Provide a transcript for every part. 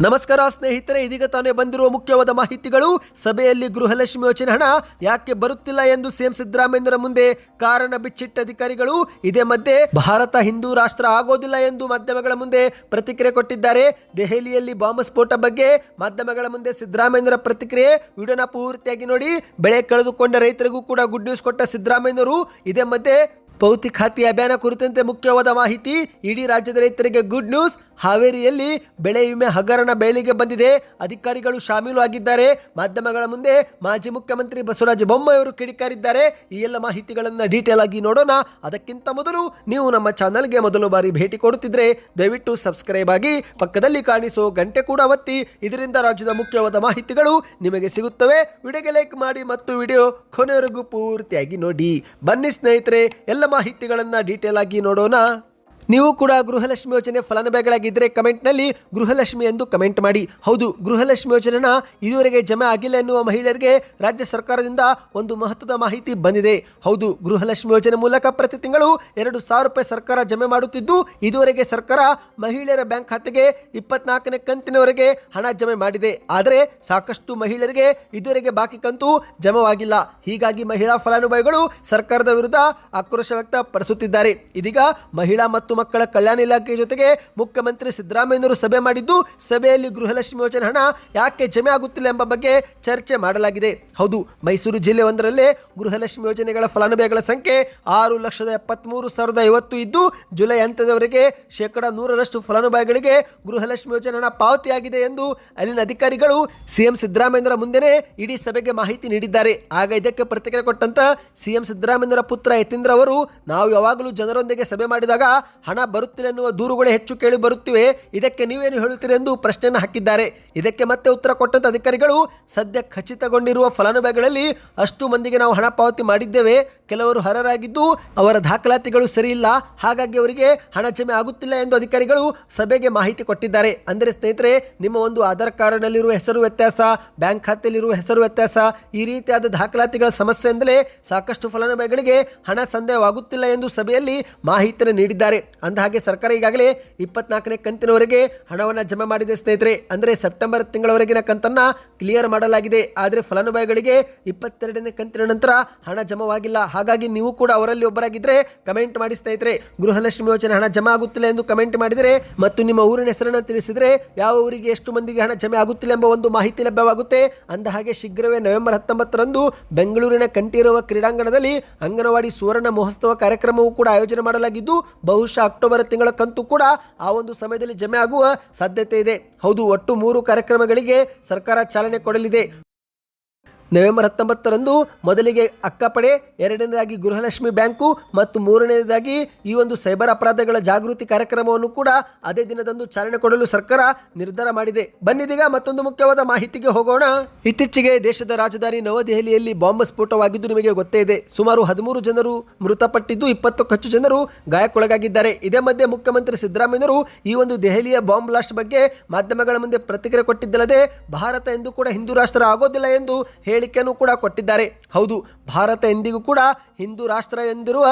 ನಮಸ್ಕಾರ ಸ್ನೇಹಿತರೆ, ಇದೀಗ ತಾನೇ ಬಂದಿರುವ ಮುಖ್ಯವಾದ ಮಾಹಿತಿಗಳು. ಸಭೆಯಲ್ಲಿ ಗೃಹಲಕ್ಷ್ಮಿ ಯೋಜನೆ ಹಣ ಯಾಕೆ ಬರುತ್ತಿಲ್ಲ ಎಂದು ಸಿಎಂ ಸಿದ್ದರಾಮಯ್ಯರ ಮುಂದೆ ಕಾರಣ ಬಿಚ್ಚಿಟ್ಟ ಅಧಿಕಾರಿಗಳು. ಇದೇ ಮಧ್ಯೆ ಭಾರತ ಹಿಂದೂ ರಾಷ್ಟ್ರ ಆಗೋದಿಲ್ಲ ಎಂದು ಮಾಧ್ಯಮಗಳ ಮುಂದೆ ಪ್ರತಿಕ್ರಿಯೆ ಕೊಟ್ಟಿದ್ದಾರೆ. ದೆಹಲಿಯಲ್ಲಿ ಬಾಂಬ್ ಸ್ಫೋಟ ಬಗ್ಗೆ ಮಾಧ್ಯಮಗಳ ಮುಂದೆ ಸಿದ್ದರಾಮಯ್ಯರ ಪ್ರತಿಕ್ರಿಯೆ. ವಿಡಿಯೋನ ಪೂರ್ತಿಯಾಗಿ ನೋಡಿ. ಬೆಳೆ ಕಳೆದುಕೊಂಡ ರೈತರಿಗೂ ಕೂಡ ಗುಡ್ ನ್ಯೂಸ್ ಕೊಟ್ಟ ಸಿದ್ದರಾಮಯ್ಯರು. ಇದೇ ಮಧ್ಯೆ ಪೌತಿ ಖಾತೆ ಅಭಿಯಾನ ಕುರಿತಂತೆ ಮುಖ್ಯವಾದ ಮಾಹಿತಿ. ಇಡೀ ರಾಜ್ಯದ ರೈತರಿಗೆ ಗುಡ್ ನ್ಯೂಸ್. ಹಾವೇರಿಯಲ್ಲಿ ಬೆಳೆ ವಿಮೆ ಹಗರಣ ಬಯಲಿಗೆ ಬಂದಿದೆ. ಅಧಿಕಾರಿಗಳು ಶಾಮೀಲು ಆಗಿದ್ದಾರೆ. ಮಾಧ್ಯಮಗಳ ಮುಂದೆ ಮಾಜಿ ಮುಖ್ಯಮಂತ್ರಿ ಬಸವರಾಜ ಬೊಮ್ಮಾಯಿ ಅವರು ಕಿಡಿಕಾರಿದ್ದಾರೆ. ಈ ಎಲ್ಲ ಮಾಹಿತಿಗಳನ್ನು ಡೀಟೇಲ್ ಆಗಿ ನೋಡೋಣ. ಅದಕ್ಕಿಂತ ಮೊದಲು ನೀವು ನಮ್ಮ ಚಾನಲ್ಗೆ ಮೊದಲು ಬಾರಿ ಭೇಟಿ ಕೊಡುತ್ತಿದ್ರೆ ದಯವಿಟ್ಟು ಸಬ್ಸ್ಕ್ರೈಬ್ ಆಗಿ, ಪಕ್ಕದಲ್ಲಿ ಕಾಣಿಸೋ ಗಂಟೆ ಕೂಡ ಒತ್ತಿ. ಇದರಿಂದ ರಾಜ್ಯದ ಮುಖ್ಯವಾದ ಮಾಹಿತಿಗಳು ನಿಮಗೆ ಸಿಗುತ್ತವೆ. ವಿಡಿಯೋಗೆ ಲೈಕ್ ಮಾಡಿ ಮತ್ತು ವಿಡಿಯೋ ಕೊನೆವರೆಗೂ ಪೂರ್ತಿಯಾಗಿ ನೋಡಿ. ಬನ್ನಿ ಸ್ನೇಹಿತರೆ, ಎಲ್ಲ ಮಾಹಿತಿಗಳನ್ನು ಡೀಟೇಲ್ ಆಗಿ ನೋಡೋಣ. ನೀವು ಕೂಡ ಗೃಹಲಕ್ಷ್ಮಿ ಯೋಜನೆ ಫಲಾನುಭವಿಗಳಾಗಿದ್ದರೆ ಕಮೆಂಟ್ನಲ್ಲಿ ಗೃಹಲಕ್ಷ್ಮಿ ಎಂದು ಕಮೆಂಟ್ ಮಾಡಿ. ಹೌದು, ಗೃಹಲಕ್ಷ್ಮಿ ಯೋಜನೆನ ಇದುವರೆಗೆ ಜಮೆ ಆಗಿಲ್ಲ ಎನ್ನುವ ಮಹಿಳೆಯರಿಗೆ ರಾಜ್ಯ ಸರ್ಕಾರದಿಂದ ಒಂದು ಮಹತ್ವದ ಮಾಹಿತಿ ಬಂದಿದೆ. ಹೌದು, ಗೃಹಲಕ್ಷ್ಮಿ ಯೋಜನೆ ಮೂಲಕ ಪ್ರತಿ ತಿಂಗಳು 2,000 ರೂಪಾಯಿ ಸರ್ಕಾರ ಜಮೆ ಮಾಡುತ್ತಿದ್ದು, ಇದುವರೆಗೆ ಸರ್ಕಾರ ಮಹಿಳೆಯರ ಬ್ಯಾಂಕ್ ಖಾತೆಗೆ 24ನೇ ಕಂತಿನವರೆಗೆ ಹಣ ಜಮೆ ಮಾಡಿದೆ. ಆದರೆ ಸಾಕಷ್ಟು ಮಹಿಳೆಯರಿಗೆ ಇದುವರೆಗೆ ಬಾಕಿ ಕಂತು ಜಮವಾಗಿಲ್ಲ. ಹೀಗಾಗಿ ಮಹಿಳಾ ಫಲಾನುಭವಿಗಳು ಸರ್ಕಾರದ ವಿರುದ್ಧ ಆಕ್ರೋಶ ವ್ಯಕ್ತಪಡಿಸುತ್ತಿದ್ದಾರೆ. ಇದೀಗ ಮಹಿಳಾ ಮತ್ತು ಮಕ್ಕಳ ಕಲ್ಯಾಣ ಇಲಾಖೆ ಜೊತೆಗೆ ಮುಖ್ಯಮಂತ್ರಿ ಸಿದ್ದರಾಮಯ್ಯರು ಸಭೆ ಮಾಡಿದ್ದು, ಸಭೆಯಲ್ಲಿ ಗೃಹಲಕ್ಷ್ಮಿ ಯೋಜನೆ ಹಣ ಯಾಕೆ ಜಮೆ ಆಗುತ್ತಿಲ್ಲ ಎಂಬ ಬಗ್ಗೆ ಚರ್ಚೆ ಮಾಡಲಾಗಿದೆ. ಹೌದು, ಮೈಸೂರು ಜಿಲ್ಲೆ ಒಂದರಲ್ಲೇ ಗೃಹಲಕ್ಷ್ಮಿ ಯೋಜನೆಗಳ ಫಲಾನುಭವಿಗಳ ಸಂಖ್ಯೆ 6,73,050 ಇದ್ದು, ಜುಲೈ ಅಂತ್ಯದವರೆಗೆ 100% ಫಲಾನುಭವಿಗಳಿಗೆ ಗೃಹಲಕ್ಷ್ಮಿ ಯೋಜನೆ ಹಣ ಪಾವತಿಯಾಗಿದೆ ಎಂದು ಅಲ್ಲಿನ ಅಧಿಕಾರಿಗಳು ಸಿಎಂ ಸಿದ್ದರಾಮಯ್ಯರ ಮುಂದೆನೇ ಇಡೀ ಸಭೆಗೆ ಮಾಹಿತಿ ನೀಡಿದ್ದಾರೆ. ಆಗ ಇದಕ್ಕೆ ಪ್ರತಿಕ್ರಿಯೆ ಕೊಟ್ಟಂತ ಸಿಎಂ ಸಿದ್ದರಾಮಯ್ಯರ ಪುತ್ರ ಯತೀಂದ್ರ ಅವರು, ನಾವು ಯಾವಾಗಲೂ ಜನರೊಂದಿಗೆ ಸಭೆ ಮಾಡಿದಾಗ ಹಣ ಬರುತ್ತಿಲ್ಲ ಎನ್ನುವ ದೂರುಗಳೇ ಹೆಚ್ಚು ಕೇಳಿ ಬರುತ್ತಿವೆ, ಇದಕ್ಕೆ ನೀವೇನು ಹೇಳುತ್ತೀರಿ ಎಂದು ಪ್ರಶ್ನೆಯನ್ನು ಹಾಕಿದ್ದಾರೆ. ಇದಕ್ಕೆ ಮತ್ತೆ ಉತ್ತರ ಕೊಟ್ಟಂತ ಅಧಿಕಾರಿಗಳು, ಸದ್ಯ ಖಚಿತಗೊಂಡಿರುವ ಫಲಾನುಭವಿಗಳಲ್ಲಿ ಅಷ್ಟು ಮಂದಿಗೆ ನಾವು ಹಣ ಪಾವತಿ ಮಾಡಿದ್ದೇವೆ. ಕೆಲವರು ಅರ್ಹರಾಗಿದ್ದು ಅವರ ದಾಖಲಾತಿಗಳು ಸರಿ ಇಲ್ಲ, ಹಾಗಾಗಿ ಅವರಿಗೆ ಹಣ ಜಮೆ ಆಗುತ್ತಿಲ್ಲ ಎಂದು ಅಧಿಕಾರಿಗಳು ಸಭೆಗೆ ಮಾಹಿತಿ ಕೊಟ್ಟಿದ್ದಾರೆ. ಅಂದರೆ ಸ್ನೇಹಿತರೆ, ನಿಮ್ಮ ಒಂದು ಆಧಾರ್ ಕಾರ್ಡ್ನಲ್ಲಿರುವ ಹೆಸರು ವ್ಯತ್ಯಾಸ, ಬ್ಯಾಂಕ್ ಖಾತೆಯಲ್ಲಿರುವ ಹೆಸರು ವ್ಯತ್ಯಾಸ, ಈ ರೀತಿಯಾದ ದಾಖಲಾತಿಗಳ ಸಮಸ್ಯೆಯಿಂದಲೇ ಸಾಕಷ್ಟು ಫಲಾನುಭವಿಗಳಿಗೆ ಹಣ ಸಂದೇಹವಾಗುತ್ತಿಲ್ಲ ಎಂದು ಸಭೆಯಲ್ಲಿ ಮಾಹಿತಿಯನ್ನು ನೀಡಿದ್ದಾರೆ. ಅಂದಹಾಗೆ ಸರ್ಕಾರ ಈಗಾಗಲೇ 24ನೇ ಕಂತಿನವರೆಗೆ ಹಣವನ್ನು ಜಮೆ ಮಾಡಿದೆ ಸ್ನೇಹಿತರೆ. ಅಂದರೆ ಸೆಪ್ಟೆಂಬರ್ ತಿಂಗಳವರೆಗಿನ ಕಂತನ್ನ ಕ್ಲಿಯರ್ ಮಾಡಲಾಗಿದೆ. ಆದರೆ ಫಲಾನುಭವಿಗಳಿಗೆ 22ನೇ ಕಂತಿನ ನಂತರ ಹಣ ಜಮವಾಗಿಲ್ಲ. ಹಾಗಾಗಿ ನೀವು ಕೂಡ ಅವರಲ್ಲಿ ಒಬ್ಬರಾಗಿದ್ದರೆ ಕಮೆಂಟ್ ಮಾಡಿ ಸ್ನೇಹಿತರೆ. ಗೃಹಲಕ್ಷ್ಮಿ ಯೋಜನೆ ಹಣ ಜಮಾ ಆಗುತ್ತಿಲ್ಲ ಎಂದು ಕಮೆಂಟ್ ಮಾಡಿದರೆ ಮತ್ತು ನಿಮ್ಮ ಊರಿನ ಹೆಸರನ್ನು ತಿಳಿಸಿದರೆ ಯಾವ ಊರಿಗೆ ಎಷ್ಟು ಮಂದಿಗೆ ಹಣ ಜಮೆ ಆಗುತ್ತಿಲ್ಲ ಎಂಬ ಒಂದು ಮಾಹಿತಿ ಲಭ್ಯವಾಗುತ್ತೆ. ಅಂದಹಾಗೆ ಶೀಘ್ರವೇ ನವೆಂಬರ್ 19ರಂದು ಬೆಂಗಳೂರಿನ ಕಂಠೀರವ ಕ್ರೀಡಾಂಗಣದಲ್ಲಿ ಅಂಗನವಾಡಿ ಸುವರ್ಣ ಮಹೋತ್ಸವ ಕಾರ್ಯಕ್ರಮವೂ ಕೂಡ ಆಯೋಜನೆ ಮಾಡಲಾಗಿದ್ದು, ಬಹುಶಃ ಅಕ್ಟೋಬರ್ ತಿಂಗಳ ಕಂತು ಕೂಡ ಆ ಒಂದು ಸಮಯದಲ್ಲಿ ಜಮೆ ಆಗುವ ಸಾಧ್ಯತೆ ಇದೆ. ಹೌದು, ಒಟ್ಟು 3 ಕಾರ್ಯಕ್ರಮಗಳಿಗೆ ಸರ್ಕಾರ ಚಾಲನೆ ಕೊಡಲಿದೆ. ನವೆಂಬರ್ 19ರಂದು ಮೊದಲಿಗೆ ಅಕ್ಕಪಡೆ, ಎರಡನೇದಾಗಿ ಗೃಹಲಕ್ಷ್ಮಿ ಬ್ಯಾಂಕು ಮತ್ತು ಮೂರನೇದಾಗಿ ಈ ಒಂದು ಸೈಬರ್ ಅಪರಾಧಗಳ ಜಾಗೃತಿ ಕಾರ್ಯಕ್ರಮವನ್ನು ಕೂಡ ಅದೇ ದಿನದಂದು ಚಾಲನೆ ಕೊಡಲು ಸರ್ಕಾರ ನಿರ್ಧಾರ ಮಾಡಿದೆ. ಬನ್ನಿದೀಗ ಮತ್ತೊಂದು ಮುಖ್ಯವಾದ ಮಾಹಿತಿಗೆ ಹೋಗೋಣ. ಇತ್ತೀಚೆಗೆ ದೇಶದ ರಾಜಧಾನಿ ನವದೆಹಲಿಯಲ್ಲಿ ಬಾಂಬ್ ಸ್ಫೋಟವಾಗಿದ್ದು ನಿಮಗೆ ಗೊತ್ತೇ ಇದೆ. ಸುಮಾರು 13 ಜನರು ಮೃತಪಟ್ಟಿದ್ದು, 20ಕ್ಕೂ ಹೆಚ್ಚು ಜನರು ಗಾಯಕ್ಕೊಳಗಾಗಿದ್ದಾರೆ. ಇದೇ ಮಧ್ಯೆ ಮುಖ್ಯಮಂತ್ರಿ ಸಿದ್ದರಾಮಯ್ಯರು ಈ ಒಂದು ದೆಹಲಿಯ ಬಾಂಬ್ ಬ್ಲಾಸ್ಟ್ ಬಗ್ಗೆ ಮಾಧ್ಯಮಗಳ ಮುಂದೆ ಪ್ರತಿಕ್ರಿಯೆ ಕೊಟ್ಟಿದ್ದಲ್ಲದೆ, ಭಾರತ ಎಂದೂ ಕೂಡ ಹಿಂದೂ ರಾಷ್ಟ್ರ ಆಗೋದಿಲ್ಲ ಎಂದು ಹೇಳಿಕೆಯನ್ನು ಕೂಡ ಕೊಟ್ಟಿದ್ದಾರೆ. ಹೌದು, ಭಾರತ ಎಂದಿಗೂ ಕೂಡ ಹಿಂದೂ ರಾಷ್ಟ್ರ ಎಂದಿರುವ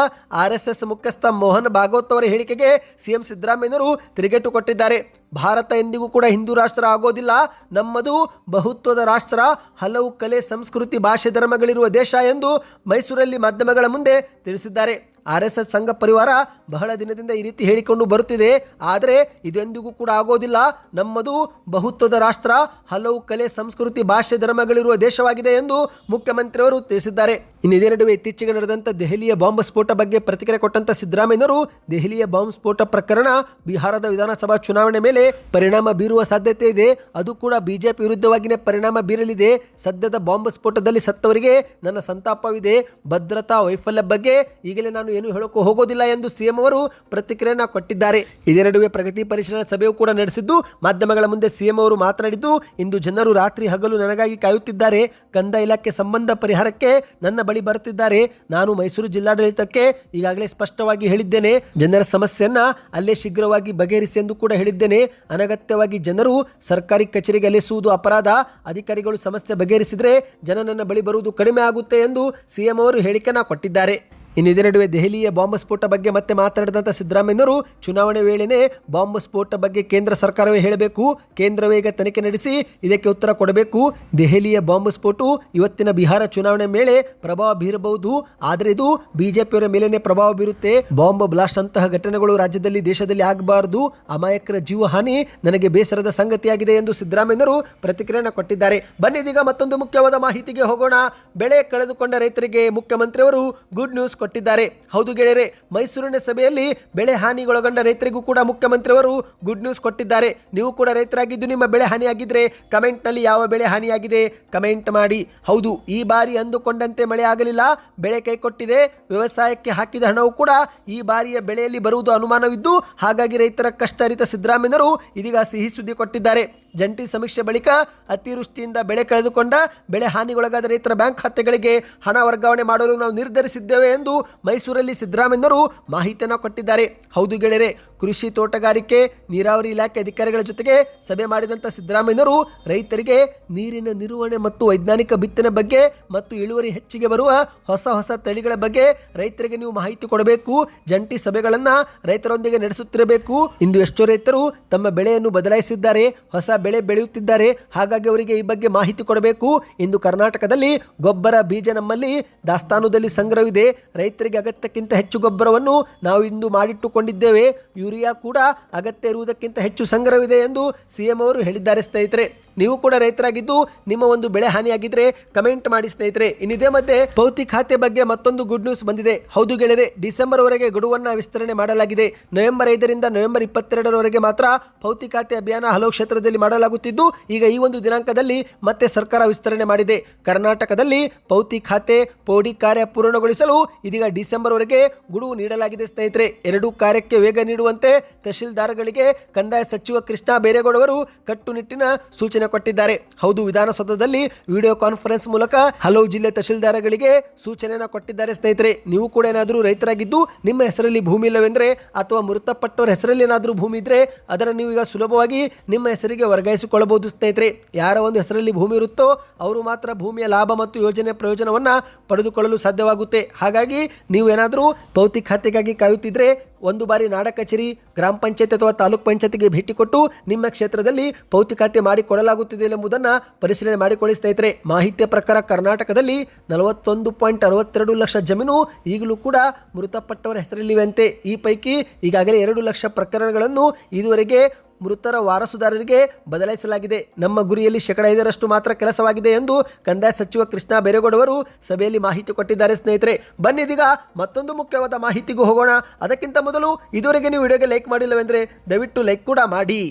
RSS ಮುಖ್ಯಸ್ಥ ಮೋಹನ್ ಭಾಗವತ್ ಅವರ ಹೇಳಿಕೆಗೆ ಸಿಎಂ ಸಿದ್ದರಾಮಯ್ಯರು ತಿರುಗೇಟು ಕೊಟ್ಟಿದ್ದಾರೆ. ಭಾರತ ಎಂದಿಗೂ ಕೂಡ ಹಿಂದೂ ರಾಷ್ಟ್ರ ಆಗೋದಿಲ್ಲ, ನಮ್ಮದು ಬಹುತ್ವದ ರಾಷ್ಟ್ರ, ಹಲವು ಕಲೆ, ಸಂಸ್ಕೃತಿ, ಭಾಷೆ, ಧರ್ಮಗಳಿರುವ ದೇಶ ಎಂದು ಮೈಸೂರಲ್ಲಿ ಮಾಧ್ಯಮಗಳ ಮುಂದೆ ತಿಳಿಸಿದ್ದಾರೆ. RSS ಸಂಘ ಪರಿವಾರ ಬಹಳ ದಿನದಿಂದ ಈ ರೀತಿ ಹೇಳಿಕೊಂಡು ಬರುತ್ತಿದೆ. ಆದರೆ ಇದೆಂದಿಗೂ ಕೂಡ ಆಗೋದಿಲ್ಲ, ನಮ್ಮದು ಬಹುತ್ವದ ರಾಷ್ಟ್ರ, ಹಲವು ಕಲೆ, ಸಂಸ್ಕೃತಿ, ಭಾಷೆ, ಧರ್ಮಗಳಿರುವ ದೇಶವಾಗಿದೆ ಎಂದು ಮುಖ್ಯಮಂತ್ರಿಯವರು ತಿಳಿಸಿದ್ದಾರೆ. ಇನ್ನು ಇದೇ ನಡುವೆ ಇತ್ತೀಚೆಗೆ ನಡೆದಂಥ ದೆಹಲಿಯ ಬಾಂಬ್ ಸ್ಫೋಟ ಬಗ್ಗೆ ಪ್ರತಿಕ್ರಿಯೆ ಕೊಟ್ಟಂತ ಸಿದ್ದರಾಮಯ್ಯರು, ದೆಹಲಿಯ ಬಾಂಬ್ ಸ್ಫೋಟ ಪ್ರಕರಣ ಬಿಹಾರದ ವಿಧಾನಸಭಾ ಚುನಾವಣೆ ಮೇಲೆ ಪರಿಣಾಮ ಬೀರುವ ಸಾಧ್ಯತೆ ಇದೆ. ಅದು ಕೂಡ ಬಿಜೆಪಿ ವಿರುದ್ಧವಾಗಿಯೇ ಪರಿಣಾಮ ಬೀರಲಿದೆ. ಸದ್ಯದ ಬಾಂಬ್ ಸ್ಫೋಟದಲ್ಲಿ ಸತ್ತವರಿಗೆ ನನ್ನ ಸಂತಾಪವಿದೆ. ಭದ್ರತಾ ವೈಫಲ್ಯ ಬಗ್ಗೆ ಈಗಲೇ ನಾನು ಏನು ಹೇಳೋಕೆ ಹೋಗೋದಿಲ್ಲ ಎಂದು ಸಿಎಂ ಅವರು ಪ್ರತಿಕ್ರಿಯೆಯನ್ನು ಕೊಟ್ಟಿದ್ದಾರೆ. ಇದೇ ನಡುವೆ ಪ್ರಗತಿ ಪರಿಶೀಲನಾ ಸಭೆಯೂ ಕೂಡ ನಡೆಸಿದ್ದು, ಮಾಧ್ಯಮಗಳ ಮುಂದೆ ಸಿಎಂ ಅವರು ಮಾತನಾಡಿದ್ದು, ಇಂದು ಜನರು ರಾತ್ರಿ ಹಗಲು ನನಗಾಗಿ ಕಾಯುತ್ತಿದ್ದಾರೆ. ಕಂದಾಯ ಇಲಾಖೆ ಸಂಬಂಧ ಪರಿಹಾರಕ್ಕೆ ನನ್ನ ಬಳಿ ಬರುತ್ತಿದ್ದಾರೆ. ನಾನು ಮೈಸೂರು ಜಿಲ್ಲಾಡಳಿತಕ್ಕೆ ಈಗಾಗಲೇ ಸ್ಪಷ್ಟವಾಗಿ ಹೇಳಿದ್ದೇನೆ, ಜನರ ಸಮಸ್ಯೆಯನ್ನ ಅಲ್ಲೇ ಶೀಘ್ರವಾಗಿ ಬಗೆಹರಿಸಿ ಎಂದು ಕೂಡ ಹೇಳಿದ್ದೇನೆ. ಅನಗತ್ಯವಾಗಿ ಜನರು ಸರ್ಕಾರಿ ಕಚೇರಿಗೆ ಅಲೆಸುವುದು ಅಪರಾಧ. ಅಧಿಕಾರಿಗಳು ಸಮಸ್ಯೆ ಬಗೆಹರಿಸಿದರೆ ಜನ ನನ್ನ ಬಳಿ ಬರುವುದು ಕಡಿಮೆ ಆಗುತ್ತೆ ಎಂದು ಸಿಎಂ ಅವರು ಹೇಳಿಕೆಯನ್ನು ಕೊಟ್ಟಿದ್ದಾರೆ. ಇನ್ನು ಇದರ ನಡುವೆ ದೆಹಲಿಯ ಬಾಂಬ್ ಸ್ಫೋಟ ಬಗ್ಗೆ ಮತ್ತೆ ಮಾತನಾಡಿದಂಥ ಸಿದ್ದರಾಮಯ್ಯನವರು ಚುನಾವಣೆ ವೇಳೆನೇ ಬಾಂಬ್ ಸ್ಫೋಟ ಬಗ್ಗೆ ಕೇಂದ್ರ ಸರ್ಕಾರವೇ ಹೇಳಬೇಕು, ಕೇಂದ್ರವೇ ಈಗ ತನಿಖೆ ನಡೆಸಿ ಇದಕ್ಕೆ ಉತ್ತರ ಕೊಡಬೇಕು. ದೆಹಲಿಯ ಬಾಂಬ್ ಸ್ಫೋಟ ಇವತ್ತಿನ ಬಿಹಾರ ಚುನಾವಣೆ ಮೇಲೆ ಪ್ರಭಾವ ಬೀರಬಹುದು, ಆದರೆ ಇದು ಬಿಜೆಪಿಯವರ ಮೇಲೇನೆ ಪ್ರಭಾವ ಬೀರುತ್ತೆ. ಬಾಂಬ್ ಬ್ಲಾಸ್ಟ್ ಅಂತಹ ಘಟನೆಗಳು ರಾಜ್ಯದಲ್ಲಿ ದೇಶದಲ್ಲಿ ಆಗಬಾರದು, ಅಮಾಯಕರ ಜೀವ ಹಾನಿ ನನಗೆ ಬೇಸರದ ಸಂಗತಿಯಾಗಿದೆ ಎಂದು ಸಿದ್ದರಾಮಯ್ಯನವರು ಪ್ರತಿಕ್ರಿಯೆಯನ್ನು ಕೊಟ್ಟಿದ್ದಾರೆ. ಬನ್ನಿ ಇದೀಗ ಮತ್ತೊಂದು ಮುಖ್ಯವಾದ ಮಾಹಿತಿಗೆ ಹೋಗೋಣ. ಬೆಳೆ ಕಳೆದುಕೊಂಡ ರೈತರಿಗೆ ಮುಖ್ಯಮಂತ್ರಿಯವರು ಗುಡ್ ನ್ಯೂಸ್ ಕೊಟ್ಟಿದ್ದಾರೆ. ಹೌದು ಗೆಳೆಯರೆ, ಮೈಸೂರಿನ ಸಭೆಯಲ್ಲಿ ಬೆಳೆ ಹಾನಿಗೊಳಗೊಂಡ ರೈತರಿಗೂ ಕೂಡ ಮುಖ್ಯಮಂತ್ರಿಯವರು ಗುಡ್ ನ್ಯೂಸ್ ಕೊಟ್ಟಿದ್ದಾರೆ. ನೀವು ಕೂಡ ರೈತರಾಗಿದ್ದು ನಿಮ್ಮ ಬೆಳೆ ಹಾನಿಯಾಗಿದ್ರೆ ಕಮೆಂಟ್ನಲ್ಲಿ ಯಾವ ಬೆಳೆ ಹಾನಿಯಾಗಿದೆ ಕಮೆಂಟ್ ಮಾಡಿ. ಹೌದು, ಈ ಬಾರಿ ಅಂದುಕೊಂಡಂತೆ ಮಳೆ ಆಗಲಿಲ್ಲ, ಬೆಳೆ ಕೈಕೊಟ್ಟಿದೆ. ವ್ಯವಸಾಯಕ್ಕೆ ಹಾಕಿದ ಹಣವು ಕೂಡ ಈ ಬಾರಿಯ ಬೆಳೆಯಲ್ಲಿ ಬರುವುದು ಅನುಮಾನವಿದ್ದು, ಹಾಗಾಗಿ ರೈತರ ಕಷ್ಟ ಅರಿತ ಸಿದ್ದರಾಮಯ್ಯನವರು ಇದೀಗ ಸಿಹಿ ಸುದ್ದಿ ಕೊಟ್ಟಿದ್ದಾರೆ. ಜಂಟಿ ಸಮೀಕ್ಷೆ ಬಳಿಕ ಅತಿವೃಷ್ಟಿಯಿಂದ ಬೆಳೆ ಕಳೆದುಕೊಂಡ ಬೆಳೆ ಹಾನಿಗೊಳಗಾದ ರೈತರ ಬ್ಯಾಂಕ್ ಖಾತೆಗಳಿಗೆ ಹಣ ವರ್ಗಾವಣೆ ಮಾಡಲು ನಾವು ನಿರ್ಧರಿಸಿದ್ದೇವೆ ಎಂದು ಮೈಸೂರಲ್ಲಿ ಸಿದ್ದರಾಮಯ್ಯನವರು ಮಾಹಿತಿಯನ್ನು ಕೊಟ್ಟಿದ್ದಾರೆ. ಹೌದು ಗೆಳೆಯರೆ, ಕೃಷಿ ತೋಟಗಾರಿಕೆ ನೀರಾವರಿ ಇಲಾಖೆ ಅಧಿಕಾರಿಗಳ ಜೊತೆಗೆ ಸಭೆ ಮಾಡಿದಂಥ ಸಿದ್ದರಾಮಯ್ಯನವರು ರೈತರಿಗೆ ನೀರಿನ ನಿರ್ವಹಣೆ ಮತ್ತು ವೈಜ್ಞಾನಿಕ ಬಿತ್ತನೆ ಬಗ್ಗೆ ಮತ್ತು ಇಳುವರಿ ಹೆಚ್ಚಿಗೆ ಬರುವ ಹೊಸ ತಳಿಗಳ ಬಗ್ಗೆ ರೈತರಿಗೆ ನೀವು ಮಾಹಿತಿ ಕೊಡಬೇಕು. ಜಂಟಿ ಸಭೆಗಳನ್ನು ರೈತರೊಂದಿಗೆ ನಡೆಸುತ್ತಿರಬೇಕು. ಇಂದು ಎಷ್ಟೋ ರೈತರು ತಮ್ಮ ಬೆಳೆಯನ್ನು ಬದಲಾಯಿಸಿದ್ದಾರೆ, ಹೊಸ ಬೆಳೆ ಬೆಳೆಯುತ್ತಿದ್ದಾರೆ, ಹಾಗಾಗಿ ಅವರಿಗೆ ಈ ಬಗ್ಗೆ ಮಾಹಿತಿ ಕೊಡಬೇಕು. ಇಂದು ಕರ್ನಾಟಕದಲ್ಲಿ ಗೊಬ್ಬರ ಬೀಜ ನಮ್ಮಲ್ಲಿ ದಾಸ್ತಾನುದಲ್ಲಿ ಸಂಗ್ರಹವಿದೆ. ರೈತರಿಗೆ ಅಗತ್ಯಕ್ಕಿಂತ ಹೆಚ್ಚು ಗೊಬ್ಬರವನ್ನು ನಾವು ಇಂದು ಮಾಡಿಟ್ಟುಕೊಂಡಿದ್ದೇವೆ. ಯೂರಿಯಾ ಕೂಡ ಅಗತ್ಯ ಇರುವುದಕ್ಕಿಂತ ಹೆಚ್ಚು ಸಂಗ್ರಹವಿದೆ ಎಂದು ಸಿಎಂ ಅವರು ಹೇಳಿದ್ದಾರೆ. ಸ್ನೇಹಿತರೆ, ನೀವು ಕೂಡ ರೈತರಾಗಿದ್ದು ನಿಮ್ಮ ಒಂದು ಬೆಳೆ ಹಾನಿಯಾಗಿದ್ರೆ ಕಮೆಂಟ್ ಮಾಡಿ ಸ್ನೇಹಿತರೆ. ಇನ್ನಿದೇ ಮಧ್ಯೆ ಪೌತಿ ಖಾತೆ ಬಗ್ಗೆ ಮತ್ತೊಂದು ಗುಡ್ ನ್ಯೂಸ್ ಬಂದಿದೆ. ಹೌದು ಗೆಳೆಯರೆ, ಡಿಸೆಂಬರ್ ವರೆಗೆ ಗಡುವನ್ನು ವಿಸ್ತರಣೆ ಮಾಡಲಾಗಿದೆ. ನವೆಂಬರ್ 5ರಿಂದ ನವೆಂಬರ್ 22ರವರೆಗೆ ಮಾತ್ರ ಪೌತಿ ಖಾತೆ ಅಭಿಯಾನ ಹಲವು ಕ್ಷೇತ್ರದಲ್ಲಿ ಮಾಡಲಾಗುತ್ತಿದ್ದು, ಈಗ ಈ ಒಂದು ದಿನಾಂಕದಲ್ಲಿ ಮತ್ತೆ ಸರ್ಕಾರ ವಿಸ್ತರಣೆ ಮಾಡಿದೆ. ಕರ್ನಾಟಕದಲ್ಲಿ ಪೌತಿ ಖಾತೆ ಪೌಡಿ ಕಾರ್ಯ ಪೂರ್ಣಗೊಳಿಸಲು ಇದೀಗ ಡಿಸೆಂಬರ್ ವರೆಗೆ ಗಡುವು ನೀಡಲಾಗಿದೆ. ಸ್ನೇಹಿತರೆ, ಎರಡೂ ಕಾರ್ಯಕ್ಕೆ ವೇಗ ನೀಡುವಂತೆ ತಹಶೀಲ್ದಾರ್ಗಳಿಗೆ ಕಂದಾಯ ಸಚಿವ ಕೃಷ್ಣ ಬೈರೇಗೌಡ ಅವರು ಕಟ್ಟುನಿಟ್ಟಿನ ಸೂಚನೆ ಕೊಟ್ಟಿದ್ದಾರೆ. ಹೌದು, ವಿಧಾನಸೌಧದಲ್ಲಿ ವಿಡಿಯೋ ಕಾನ್ಫರೆನ್ಸ್ ಮೂಲಕ ಹಲವು ಜಿಲ್ಲೆ ತಹಶೀಲ್ದಾರ್ಗಳಿಗೆ ಸೂಚನೆಯನ್ನು ಕೊಟ್ಟಿದ್ದಾರೆ. ಸ್ನೇಹಿತರೆ, ನೀವು ಕೂಡ ಏನಾದರೂ ರೈತರಾಗಿದ್ದು ನಿಮ್ಮ ಹೆಸರಲ್ಲಿ ಭೂಮಿ ಇಲ್ಲವೆಂದರೆ ಅಥವಾ ಮೃತಪಟ್ಟವರ ಹೆಸರಲ್ಲಿ ಏನಾದರೂ ಭೂಮಿ ಇದ್ರೆ ಅದನ್ನು ನೀವು ಈಗ ಸುಲಭವಾಗಿ ನಿಮ್ಮ ಹೆಸರಿಗೆ ವರ್ಗಾಯಿಸಿಕೊಳ್ಳಬಹುದು. ಸ್ನೇಹಿತರೆ, ಯಾರ ಒಂದು ಹೆಸರಲ್ಲಿ ಭೂಮಿ ಇರುತ್ತೋ ಅವರು ಮಾತ್ರ ಭೂಮಿಯ ಲಾಭ ಮತ್ತು ಯೋಜನೆ ಪ್ರಯೋಜನವನ್ನು ಪಡೆದುಕೊಳ್ಳಲು ಸಾಧ್ಯವಾಗುತ್ತೆ. ಹಾಗಾಗಿ ನೀವು ಏನಾದರೂ ಪೌತಿ ಖಾತೆಗಾಗಿ ಕಾಯುತ್ತಿದ್ರೆ ಒಂದು ಬಾರಿ ನಾಡ ಕಚೇರಿ, ಗ್ರಾಮ ಪಂಚಾಯತ್ ಅಥವಾ ತಾಲೂಕ್ ಪಂಚಾಯತ್ಗೆ ಭೇಟಿ ಕೊಟ್ಟು ನಿಮ್ಮ ಕ್ಷೇತ್ರದಲ್ಲಿ ಪೌತಿ ಖಾತೆ ಮಾಡಿಕೊಡಲಾಗುತ್ತಿದೆ ಎಂಬುದನ್ನು ಪರಿಶೀಲನೆ ಮಾಡಿಕೊಳ್ಳಿ. ಸ್ನೇಹಿತರೆ, ಮಾಹಿತಿಯ ಪ್ರಕಾರ ಕರ್ನಾಟಕದಲ್ಲಿ 41.62 ಲಕ್ಷ ಜಮೀನು ಈಗಲೂ ಕೂಡ ಮೃತಪಟ್ಟವರ ಹೆಸರಲ್ಲಿವೆಯಂತೆ. ಈ ಪೈಕಿ ಈಗಾಗಲೇ 2 ಲಕ್ಷ ಪ್ರಕರಣಗಳನ್ನು ಇದುವರೆಗೆ ಮೃತರ ವಾರಸುದಾರರಿಗೆ ಬದಲಾಯಿಸಲಾಗಿದೆ. ನಮ್ಮ ಗುರಿಯಲ್ಲಿ 5% ಮಾತ್ರ ಕೆಲಸವಾಗಿದೆ ಎಂದು ಕಂದಾಯ ಸಚಿವ ಕೃಷ್ಣ ಬೈರೇಗೌಡ ಅವರು ಸಭೆಯಲ್ಲಿ ಮಾಹಿತಿ ಕೊಟ್ಟಿದ್ದಾರೆ. ಸ್ನೇಹಿತರೆ, ಬನ್ನಿದೀಗ ಮತ್ತೊಂದು ಮುಖ್ಯವಾದ ಮಾಹಿತಿಗೂ ಹೋಗೋಣ. ಅದಕ್ಕಿಂತ ಮೊದಲು ಇದುವರೆಗೆ ನೀವು ವಿಡಿಯೋಗೆ ಲೈಕ್ ಮಾಡಿಲ್ಲವೆಂದರೆ ದಯವಿಟ್ಟು ಲೈಕ್ ಕೂಡ ಮಾಡಿ.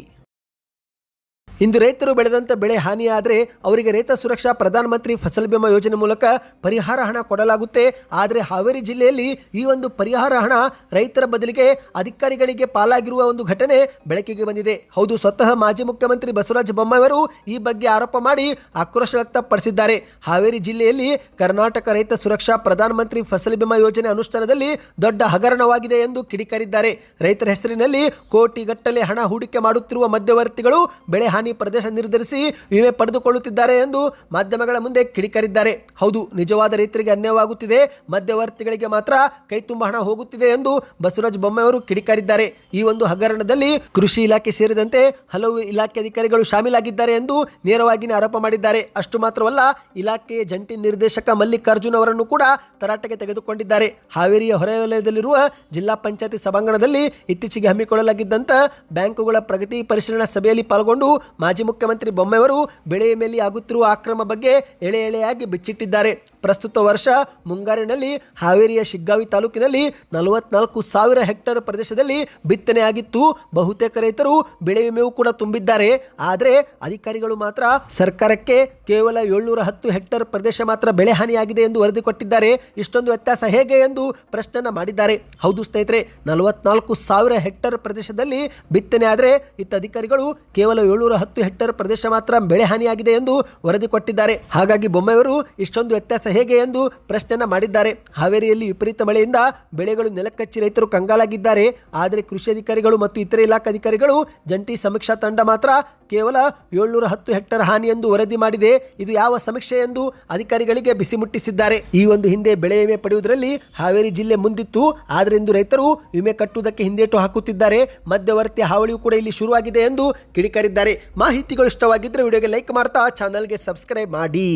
ಇಂದು ರೈತರು ಬೆಳೆದಂಥ ಬೆಳೆ ಹಾನಿಯಾದರೆ ಅವರಿಗೆ ರೈತ ಸುರಕ್ಷಾ ಪ್ರಧಾನಮಂತ್ರಿ ಫಸಲ್ ಬಿಮಾ ಯೋಜನೆ ಮೂಲಕ ಪರಿಹಾರ ಹಣ ಕೊಡಲಾಗುತ್ತೆ. ಆದರೆ ಹಾವೇರಿ ಜಿಲ್ಲೆಯಲ್ಲಿ ಈ ಒಂದು ಪರಿಹಾರ ಹಣ ರೈತರ ಬದಲಿಗೆ ಅಧಿಕಾರಿಗಳಿಗೆ ಪಾಲಾಗಿರುವ ಒಂದು ಘಟನೆ ಬೆಳಕಿಗೆ ಬಂದಿದೆ. ಹೌದು, ಸ್ವತಃ ಮಾಜಿ ಮುಖ್ಯಮಂತ್ರಿ ಬಸವರಾಜ ಬೊಮ್ಮಾಯಿ ಅವರು ಈ ಬಗ್ಗೆ ಆರೋಪ ಮಾಡಿ ಆಕ್ರೋಶ ವ್ಯಕ್ತಪಡಿಸಿದ್ದಾರೆ. ಹಾವೇರಿ ಜಿಲ್ಲೆಯಲ್ಲಿ ಕರ್ನಾಟಕ ರೈತ ಸುರಕ್ಷಾ ಪ್ರಧಾನಮಂತ್ರಿ ಫಸಲ್ ಬಿಮಾ ಯೋಜನೆ ಅನುಷ್ಠಾನದಲ್ಲಿ ದೊಡ್ಡ ಹಗರಣವಾಗಿದೆ ಎಂದು ಕಿಡಿಕಾರಿದ್ದಾರೆ. ರೈತರ ಹೆಸರಿನಲ್ಲಿ ಕೋಟಿಗಟ್ಟಲೆ ಹಣ ಹೂಡಿಕೆ ಮಾಡುತ್ತಿರುವ ಮಧ್ಯವರ್ತಿಗಳು ಬೆಳೆ ಹಾನಿ ಪ್ರದೇಶ ನಿರ್ಧರಿಸಿ ವಿಮೆ ಪಡೆದುಕೊಳ್ಳುತ್ತಿದ್ದಾರೆ ಎಂದು ಮಾಧ್ಯಮಗಳ ಮುಂದೆ ಕಿಡಿಕಾರಿದ್ದಾರೆ. ಹೌದು, ನಿಜವಾದ ರೈತರಿಗೆ ಅನ್ಯಾಯವಾಗುತ್ತಿದೆ, ಮಧ್ಯವರ್ತಿಗಳಿಗೆ ಮಾತ್ರ ಕೈ ತುಂಬ ಹಣ ಹೋಗುತ್ತಿದೆ ಎಂದು ಬಸವರಾಜ ಬೊಮ್ಮಾಯಿ ಅವರು ಕಿಡಿಕಾರಿದ್ದಾರೆ. ಈ ಒಂದು ಹಗರಣದಲ್ಲಿ ಕೃಷಿ ಇಲಾಖೆ ಸೇರಿದಂತೆ ಹಲವು ಇಲಾಖೆ ಅಧಿಕಾರಿಗಳು ಶಾಮೀಲಾಗಿದ್ದಾರೆ ಎಂದು ನೇರವಾಗಿ ಆರೋಪ ಮಾಡಿದ್ದಾರೆ. ಅಷ್ಟು ಮಾತ್ರವಲ್ಲ, ಇಲಾಖೆಯ ಜಂಟಿ ನಿರ್ದೇಶಕ ಮಲ್ಲಿಕಾರ್ಜುನ್ ಅವರನ್ನು ಕೂಡ ತರಾಟೆಗೆ ತೆಗೆದುಕೊಂಡಿದ್ದಾರೆ. ಹಾವೇರಿಯ ಹೊರವಲಯದಲ್ಲಿರುವ ಜಿಲ್ಲಾ ಪಂಚಾಯತಿ ಸಭಾಂಗಣದಲ್ಲಿ ಇತ್ತೀಚೆಗೆ ಹಮ್ಮಿಕೊಳ್ಳಲಾಗಿದ್ದಂಥ ಬ್ಯಾಂಕುಗಳ ಪ್ರಗತಿ ಪರಿಶೀಲನಾ ಸಭೆಯಲ್ಲಿ ಪಾಲ್ಗೊಂಡು ಮಾಜಿ ಮುಖ್ಯಮಂತ್ರಿ ಬೊಮ್ಮಾಯಿ ಅವರು ಬೆಳೆ ಮೇಲೆ ಆಗುತ್ತಿರುವ ಅಕ್ರಮ ಬಗ್ಗೆ ಎಳೆ ಎಳೆಯಾಗಿ ಬಿಚ್ಚಿಟ್ಟಿದ್ದಾರೆ. ಪ್ರಸ್ತುತ ವರ್ಷ ಮುಂಗಾರಿನಲ್ಲಿ ಹಾವೇರಿಯ ಶಿಗ್ಗಾವಿ ತಾಲೂಕಿನಲ್ಲಿ 44,000 ಹೆಕ್ಟೇರ್ ಪ್ರದೇಶದಲ್ಲಿ ಬಿತ್ತನೆಯಾಗಿತ್ತು. ಬಹುತೇಕ ರೈತರು ಬೆಳೆ ವಿಮೆಯೂ ಕೂಡ ತುಂಬಿದ್ದಾರೆ. ಆದರೆ ಅಧಿಕಾರಿಗಳು ಮಾತ್ರ ಸರ್ಕಾರಕ್ಕೆ ಕೇವಲ 710 ಹೆಕ್ಟೇರ್ ಪ್ರದೇಶ ಮಾತ್ರ ಬೆಳೆ ಹಾನಿಯಾಗಿದೆ ಎಂದು ವರದಿ ಕೊಟ್ಟಿದ್ದಾರೆ. ಇಷ್ಟೊಂದು ವ್ಯತ್ಯಾಸ ಹೇಗೆ ಎಂದು ಪ್ರಶ್ನೆ ಮಾಡಿದ್ದಾರೆ. ಹೌದು ಸ್ನೇಹಿತರೆ, 44,000 ಹೆಕ್ಟೇರ್ ಪ್ರದೇಶದಲ್ಲಿ ಬಿತ್ತನೆ ಆದರೆ ಇತ್ತ ಅಧಿಕಾರಿಗಳು ಕೇವಲ 710 ಹೆಕ್ಟೇರ್ ಪ್ರದೇಶ ಮಾತ್ರ ಬೆಳೆ ಹಾನಿಯಾಗಿದೆ ಎಂದು ವರದಿ ಕೊಟ್ಟಿದ್ದಾರೆ. ಹಾಗಾಗಿ ಬೊಮ್ಮಾಯಿ ಅವರು ಇಷ್ಟೊಂದು ವ್ಯತ್ಯಾಸ ಹೇಗೆ ಎಂದು ಪ್ರಶ್ನೆಯನ್ನ ಮಾಡಿದ್ದಾರೆ. ಹಾವೇರಿಯಲ್ಲಿ ವಿಪರೀತ ಮಳೆಯಿಂದ ಬೆಳೆಗಳು ನೆಲಕ್ಕಚ್ಚಿ ರೈತರು ಕಂಗಾಲಾಗಿದ್ದಾರೆ. ಆದರೆ ಕೃಷಿ ಅಧಿಕಾರಿಗಳು ಮತ್ತು ಇತರೆ ಇಲಾಖಾ ಅಧಿಕಾರಿಗಳು ಜಂಟಿ ಸಮೀಕ್ಷಾ ತಂಡ ಮಾತ್ರ ಕೇವಲ 710 ಹೆಕ್ಟೇರ್ ಹಾನಿ ಎಂದು ವರದಿ ಮಾಡಿದೆ. ಇದು ಯಾವ ಸಮೀಕ್ಷೆ ಎಂದು ಅಧಿಕಾರಿಗಳಿಗೆ ಬಿಸಿ ಮುಟ್ಟಿಸಿದ್ದಾರೆ. ಈ ಒಂದು ಹಿಂದೆ ಬೆಳೆ ವಿಮೆ ಪಡೆಯುವುದರಲ್ಲಿ ಹಾವೇರಿ ಜಿಲ್ಲೆ ಮುಂದಿತ್ತು. ಆದರೆ ಇಂದು ರೈತರು ವಿಮೆ ಕಟ್ಟುವುದಕ್ಕೆ ಹಿಂದೇಟು ಹಾಕುತ್ತಿದ್ದಾರೆ. ಮಧ್ಯವರ್ತಿ ಹಾವಳಿಯೂ ಕೂಡ ಇಲ್ಲಿ ಶುರುವಾಗಿದೆ ಎಂದು ಕಿಡಿಕಾರಿದ್ದಾರೆ. ಮಾಹಿತಿಗಳು ಇಷ್ಟವಾಗಿದ್ದರೆ ವಿಡಿಯೋಗೆ ಲೈಕ್ ಮಾಡ್ತಾ ಚಾನಲ್ಗೆ ಸಬ್ಸ್ಕ್ರೈಬ್ ಮಾಡಿ.